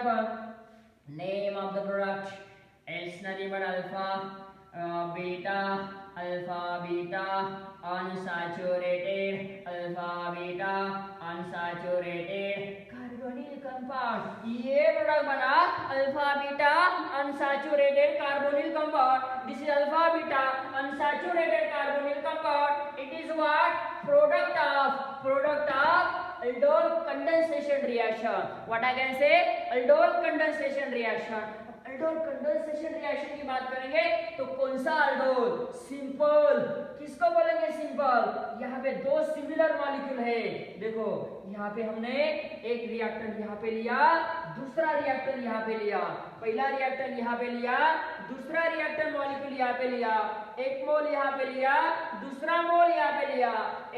about name of the product. It's nothing but beta unsaturated, alpha beta unsaturated carbonyl compound. ये product बना alpha beta unsaturated carbonyl compound. This is alpha beta unsaturated carbonyl compound. It is what? product of aldol condensation reaction. What I can say? aldol condensation reaction. aldol condensation reaction की बात करेंगे तो कौन सा aldol? Simple. किसको बोलेंगे simple? यहाँ पे दो सिमिलर मॉलिक्यूल है. देखो यहाँ पे हमने एक रिएक्टर यहाँ पे लिया, दूसरा रिएक्टर यहाँ पे लिया. पहला रिएक्टर यहाँ पे लिया, दूसरा रिएक्टर मॉलिक्यूल यहाँ पे लिया. एक मोल यहाँ पे लिया, दूसरा मोल यहाँ पे लिया.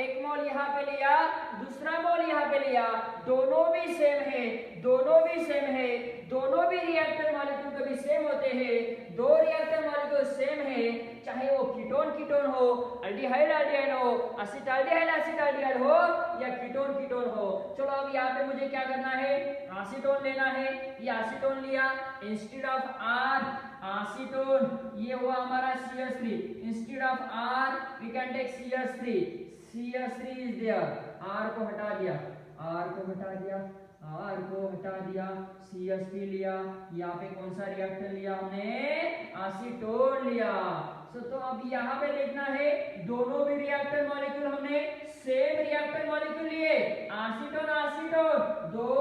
एक मोल यहाँ पे लिया, दूसरा मोल यहाँ पे लिया. दोनों भी सेम है, दोनों भी सेम है. दोनों भी रिएक्टर मॉलिक्यूल कभी सेम होते हैं. दो रिएक्टर मॉलिक्यूल सेम है, चाहे वो कीटोन कीटोन हो, अल्डिहाइड अल्डिहाइड हो, एसिटाल्डिहाइड एसिटाल्डिहाइड हो या कीटोन कीटोन हो. चलो अब यहाँ पे मुझे क्या करना है? एसीटोन लेना है. ये एसीटोन लिया. इंस्टेड ऑफ आर एसीटोन, ये हुआ हमारा CH3. Instead of R we can take CH3. CH3 is there. R को हटा दिया, आर को हटा दिया, आर को हटा दिया. CH3 लिया. यहाँ पे कौन सा रिएक्टर लिया हमने? एसीटोन लिया. तो अब यहाँ पे देखना है दोनों भी रिएक्टर मॉलिक्यूल हमने सेम रिएक्टर मॉलिक्यूल लिए. एसीटोन एसीटोन, दो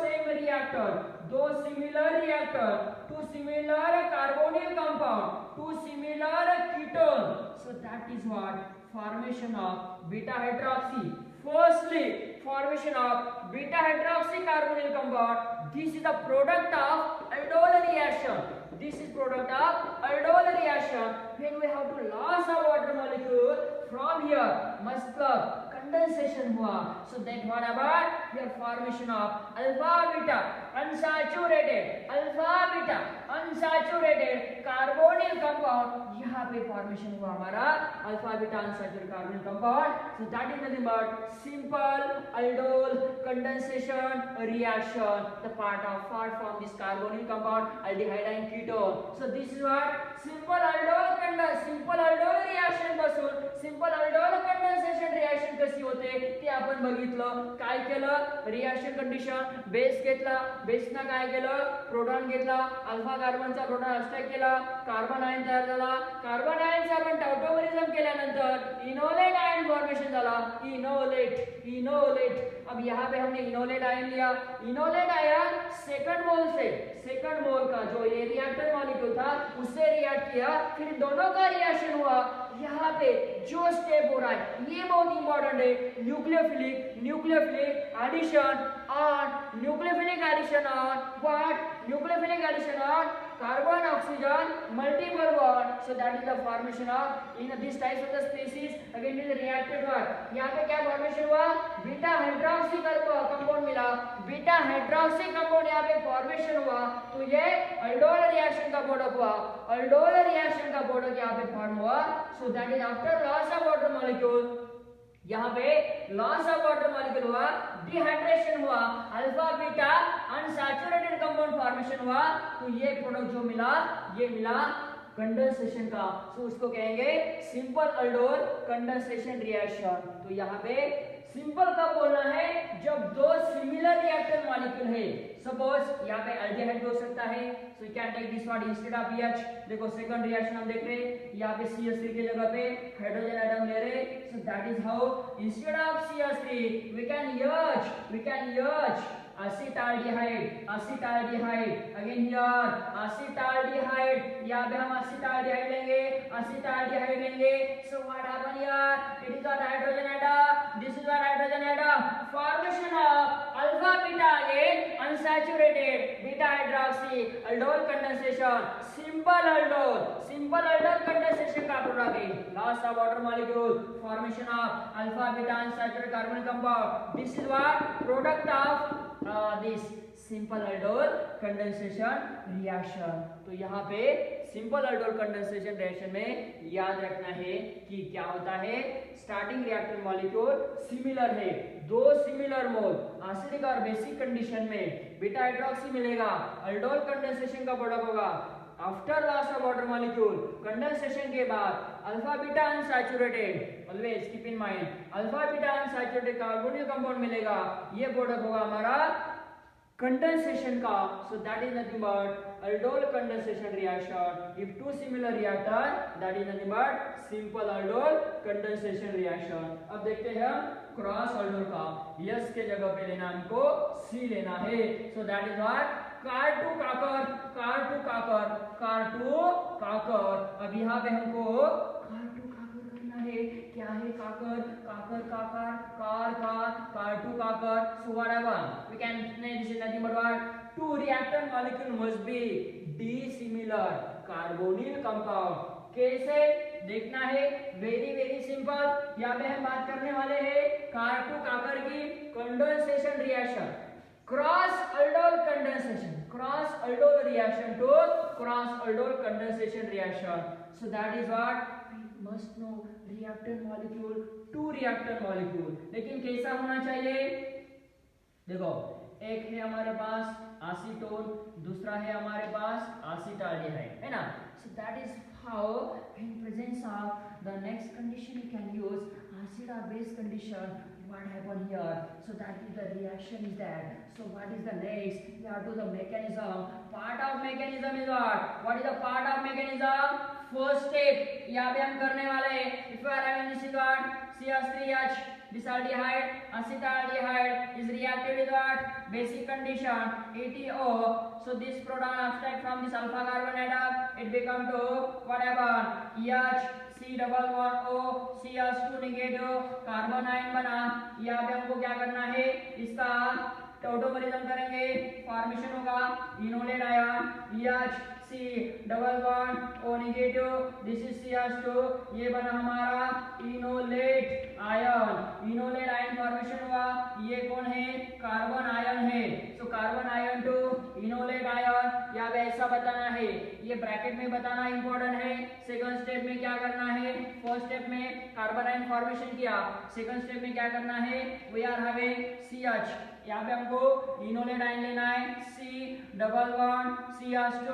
सेम रिएक्टर, दो similar reactor, two similar carbonyl compound, two similar ketone. So that is what? formation of beta hydroxy. Firstly, formation of beta hydroxy carbonyl compound. This is the product of aldol reaction. This is product of aldol reaction. When we have to loss of water molecule from here, मतलब condensation हुआ. So that what about? Here formation of alpha beta unsaturated, alpha beta unsaturated carbonyl compound. यहाँ पे formation हुआ हमारा alpha beta unsaturated carbonyl compound. So that is nothing but simple aldol condensation reaction. The part from this carbonyl compound aldehyde and ketone. So this is what? Simple aldol reaction पासून simple aldol condensation reaction कशी होते ते आपण बघितलं. काय केलं? Reaction condition base घेतला, बेसना काय केलं? प्रोटॉन घेतला, अल्फा कार्बनचा प्रोटॉन अटॅक केला, कार्बन आयन तयार झाला. कार्बन आयनचा आपण टॉटोमरिझम केल्यानंतर इनोलेट आयन फॉर्मेशन झाला. इनोलेट. अब यहाँ पे हमने इनोलेट आयन लिया. इनोलेट आयन सेकंड मोल का जो ये रिएक्टर मॉलिक्यूल था उससे रिएक्ट किया, फिर दोनों का रिएक्शन हुआ. यहाँ पे जो स्टेप हो रहा है ये बहुत इंपॉर्टेंट है. Nucleophilic addition on what? Nucleophilic addition on carbon oxygen multiple bond. So that is the formation of in this types of the species. Again it is reacted what? यहाँ पे क्या formation हुआ? बीटा हाइड्रोक्सी कंपाउंड मिला. Beta hydroxy compound यहाँ पे formation हुआ. तो ये aldol रिएक्शन का प्रोडक्ट हुआ. aldol रिएक्शन का प्रोडक्ट यहाँ पे फॉर्म हुआ. So that is after loss of water molecule. यहाँ पे लॉस ऑफ वाटर मॉलिक्यूल हुआ, डिहाइड्रेशन हुआ, alpha beta unsaturated compound formation हुआ. तो ये प्रोडक्ट जो मिला ये मिला कंडेंसेशन का. तो उसको कहेंगे सिंपल aldol कंडेंसेशन रिएक्शन. तो यहाँ पे सिंपल कब बोलना है? जब दो सिमिलर रिएक्टर मॉलिक्यूल है. सपोज यहाँ पे अल्डिहाइड हो सकता है. So you can take this one instead of EH. देखो सेकंड रिएक्शन हम देख रहे हैं, यहाँ पे CH3 की जगह पे हाइड्रोजन एटम ले रहे. So that is how instead of CH3 we can use acetaldehyde. Again here acetaldehyde. यहाँ पे हम acetaldehyde लेंगे. So what happen here? It is what hydrogen atom. This is what hydrogen atom. Formation of alpha beta again unsaturated beta hydroxy aldol condensation. Simple aldol condensation का product है. Loss of water molecule, formation of alpha beta unsaturated carbonyl compound. This is what product of this simple aldol condensation reaction. तो यहाँ पे simple aldol condensation reaction में याद रखना है कि क्या होता है, स्टार्टिंग रिएक्टेंट मॉलिक्यूल सिमिलर है, दो सिमिलर मोल एसिडिक और बेसिक कंडीशन में बीटा हाइड्रोक्सी मिलेगा, अल्डोल कंडेंसेशन का प्रोडक्ट होगा। After loss of water molecule condensation के बाद alpha beta unsaturated, always keep in mind, alpha beta unsaturated carbonyl compound मिलेगा, ये प्रोडक्ट होगा हमारा कंडेंसेशन का। सो that is nothing but aldol condensation reaction. If two similar reactor that is nothing but simple aldol condensation reaction. अब देखते हैं cross aldol का, yes के जगह पे लेना हमको सी लेना है। सो दैट इज व्हाट कार टू काकर, कार टू काकर, कार टू काकर। अब यहाँ पे हमको कार टू काकर करना है। क्या है काकर, काकर काकर, कार टू काकर। So whatever we can say this is nothing but what two reactant molecule must be dissimilar carbonyl compound। कैसे देखना है, वेरी वेरी सिंपल। यहाँ पे हम बात करने वाले हैं कार टू काकर की condensation reaction, cross aldol condensation, cross aldol reaction to cross aldol condensation reaction. So that is what we must know, reactant molecule to reactant molecule, लेकिन कैसा होना चाहिए। देखो एक है हमारे पास एसीटोन, दूसरा है हमारे पास एसिटाल्डिहाइड, है ना। सो that is how in presence of the next condition you can use acid or base condition, what happen here. So that is the reaction is that. So what is the next, we have to the mechanism, part of mechanism is what is the part of mechanism, first step यहाँ पे हम करने वाले हैं। if you are having this is what CH3H disaldehyde, acetaldehyde is reacted with what basic condition ATO. So this proton abstract from this alpha carbon atom, it become to whatever EH C double bond O CH2 negative carbon ion बना। यहाँ पे हमको क्या करना है, इसका ऑटोमरिज्म करेंगे, formation होगा enolate ion EH C double bond O negative, this is CH2, ये बना हमारा enolate ion, enolate ion formation हुआ। ये कौन है, कार्बन आयन है। So carbon ion to enolate ion, यहाँ पे ऐसा बताना है, ये ब्रैकेट में बताना इंपॉर्टेंट है। सेकंड स्टेप में क्या करना है, फर्स्ट स्टेप में कार्बन आयन फॉर्मेशन किया, सेकंड स्टेप में क्या करना है, वी आर हैविंग CH, यहाँ पे हमको इनोलेट आयन लेना है, C double bond CH2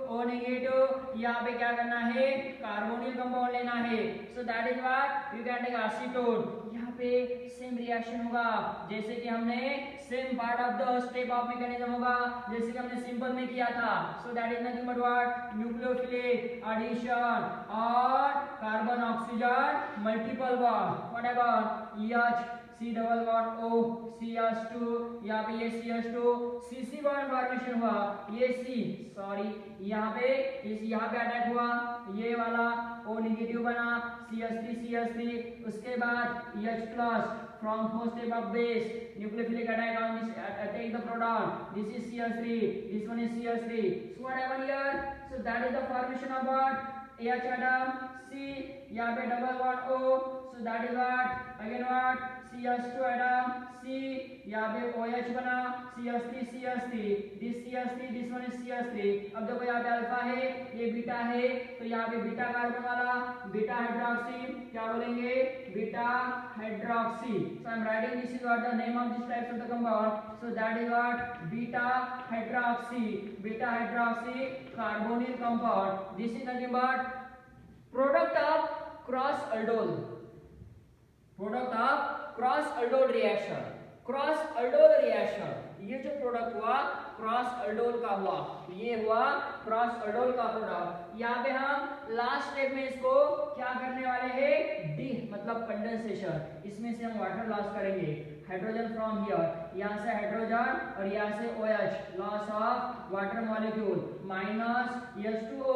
O negative, यहाँ पे क्या करना है, कार्बोनिल कंपाउंड लेना है। So that is what you can take acetone. यहाँ पे सेम रिएक्शन होगा जैसे कि हमने same part of the step of mechanism होगा जैसे कि हमने सिंपल में किया था। So that is nothing but what nucleophilic addition और carbon oxygen multiple bond, whatever EH C double bond O CH2, यहाँ पे ये CH2 CC बॉन्ड फॉर्मेशन हुआ, ये C सॉरी यहाँ पे अटैक हुआ, ये वाला O नेगेटिव बना CH3 उसके बाद EH plus from first step of base nucleophilic attack on this attack the proton, this is CH3, this one is CH3। So what happen here, so that is the formation of what AH atom C, यहाँ पे double bond O, so that is what again what CH2 atom C, यहाँ पे OH बना CH3 this CH3, this one is CH3। अब देखो यहाँ पे alpha है, ये बीटा है, तो यहाँ पे बीटा कार्बन वाला बीटा हाइड्रोक्सी, क्या बोलेंगे beta hydroxy. So I am writing this is what the name of this types of the compound. So that is what beta hydroxy carbonyl compound. This is nothing but product of cross aldol, product of cross aldol reaction, cross aldol reaction. ये जो product हुआ cross aldol का हुआ, ये हुआ cross aldol का product. यहाँ पे हम लास्ट स्टेप में इसको क्या करने वाले हैं, डी मतलब कंडेंसेशन, इसमें से हम वाटर लॉस करेंगे, हाइड्रोजन फ्रॉम हियर, यहाँ से हाइड्रोजन और यहाँ से OH, loss of water molecule minus H2O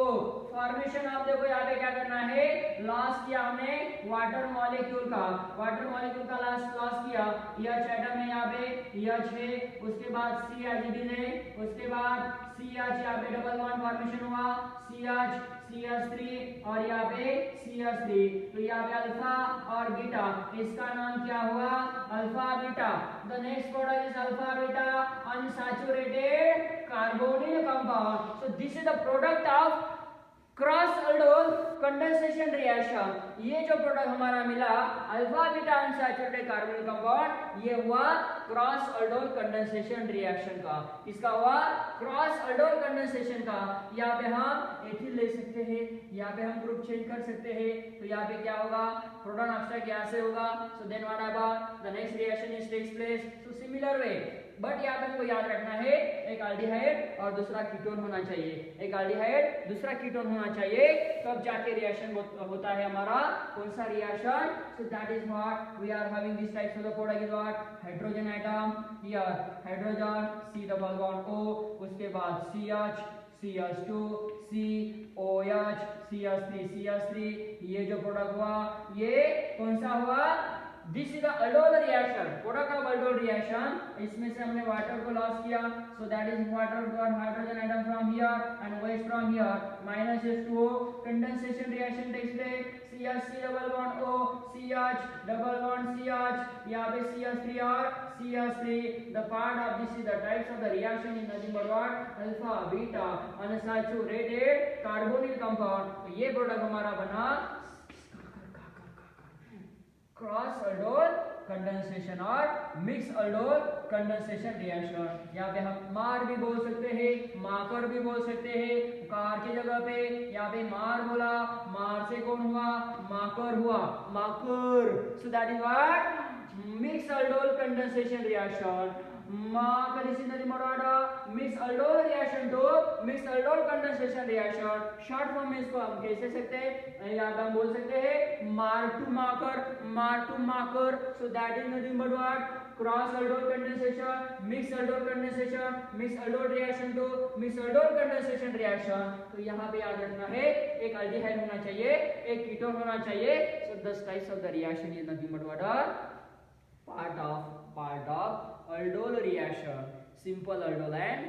formation of, देखो यहाँ पे क्या करना है, लॉस किया हमने वाटर मॉलिक्यूल का, वाटर मॉलिक्यूल का लॉस किया, H एटम है यहाँ पे, H है, उसके बाद C हाइड्रोजन है, उसके बाद CH, यहाँ पे डबल बॉन्ड फॉर्मेशन हुआ, CH CH3 और यहाँ पे CH3, तो यहाँ पे अल्फा और बीटा, इसका नाम क्या हुआ, alpha beta. The next product is alpha beta unsaturated carbonyl compound. So this is the product of cross aldol condensation reaction. ये जो प्रोडक्ट हमारा मिला alpha beta unsaturated carbonyl compound, ये हुआ क्रॉस अल्डोल कंडेंसेशन रिएक्शन का। इसका हुआ cross aldol condensation का। यहाँ पे हम एथिल ले सकते हैं, यहाँ पे हम ग्रुप चेंज कर सकते हैं, तो यहाँ पे क्या होगा, प्रोटॉन ऑक्साइड यहाँ से होगा। So then what about the next reaction is takes place, so similar way, but यहाँ पे हमको याद रखना है एक अल्डिहाइड और दूसरा कीटोन होना चाहिए, एक अल्डिहाइड दूसरा कीटोन होना चाहिए, तब जाके रिएक्शन होता है हमारा कौन सा रिएक्शन। So that is what we are having this types of the product is what hydrogen atom, here hydrogen C double bond O, उसके बाद CH CH2 COH CH3, ये जो प्रोडक्ट हुआ ये कौन सा हुआ, this is the aldol reaction, product of aldol reaction. इसमें से हमने वाटर को लॉस किया, so that is water got hydrogen atom from here and OH from here, minus H2O, condensation reaction takes place, CH double bond O, CH double bond CH, यहाँ पे CH3 और CH3, the part of this is the types of the reaction in nothing but what alpha beta unsaturated carbonyl compound. तो ये product हमारा बना cross aldol condensation और mix aldol condensation reaction. यहाँ पे हम मार भी बोल सकते हैं, माकर भी बोल सकते हैं, कार की जगह पे यहाँ पे मार बोला, मार से कौन हुआ, माकर हुआ, माकर। So that is what mix aldol condensation reaction. Mix aldol reaction to mix aldol condensation reaction. Short form में इसको हम कैसे सकते हैं, यहाँ पे हम बोल सकते हैं मार टू माकर, मार टू माकर। So that is nothing but what cross aldol condensation, mix aldol condensation, mix aldol reaction to mix aldol condensation reaction. तो यहाँ पे याद रखना है एक अल्डिहाइड होना चाहिए, एक कीटोन होना चाहिए। So this types of the reaction is nothing but what part of aldol reaction, simple aldol and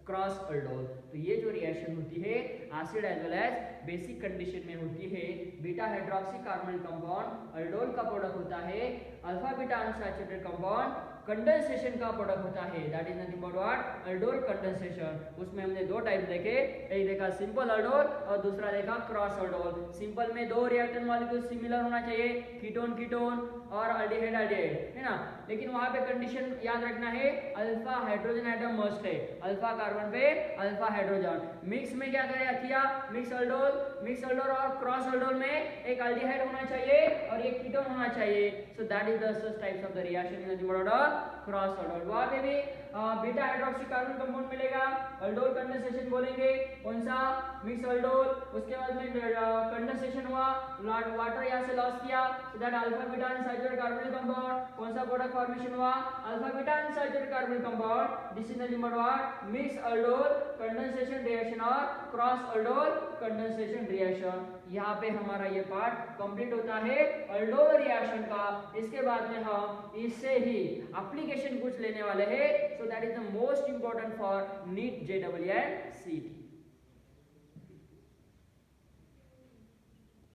cross aldol. तो ये जो रिएक्शन होती है acid as well as basic condition में होती है। Beta hydroxy carbonyl compound aldol का product होता है, alpha beta unsaturated compound condensation का प्रोडक्ट होता है, that is nothing but what aldol condensation. उसमें हमने दो टाइप देखे, एक देखा सिंपल अल्डोल और दूसरा देखा क्रॉस अल्डोल। सिंपल में दो रिएक्टेंट मॉलिक्यूल सिमिलर होना चाहिए, कीटोन कीटोन और अल्डिहाइड अल्डिहाइड, है ना। लेकिन वहां पे कंडीशन याद रखना है अल्फा हाइड्रोजन एटम मस्ट है, अल्फा कार्बन पे अल्फा हाइड्रोजन। मिक्स में क्या किया मिक्स अल्डोल और क्रॉस अल्डोल में एक अल्डिहाइड होना चाहिए और एक कीटोन होना चाहिए। सो that is the types of the reaction in the cross aldol. वहां पे भी बीटा हाइड्रोक्सी कार्बन कंपाउंड मिलेगा, अल्डोल कंडेंसेशन बोलेंगे, कौन सा मिक्स अल्डोल। उसके बाद में कंडेंसेशन हुआ, वाटर यहाँ से लॉस किया, so that alpha beta unsaturated carbonyl compound, कौन सा प्रोडक्ट फॉर्मेशन हुआ alpha beta unsaturated carbonyl compound. This is nothing but what mix aldol condensation reaction और क्रॉस अल्डोल कंडेंसेशन रिएक्शन। यहाँ पे हमारा ये पार्ट कंप्लीट होता है अल्डोल रिएक्शन का। इसके बाद में हम इससे ही एप्लीकेशन कुछ लेने वाले हैं, so that is the most important for NEET JEE and CET।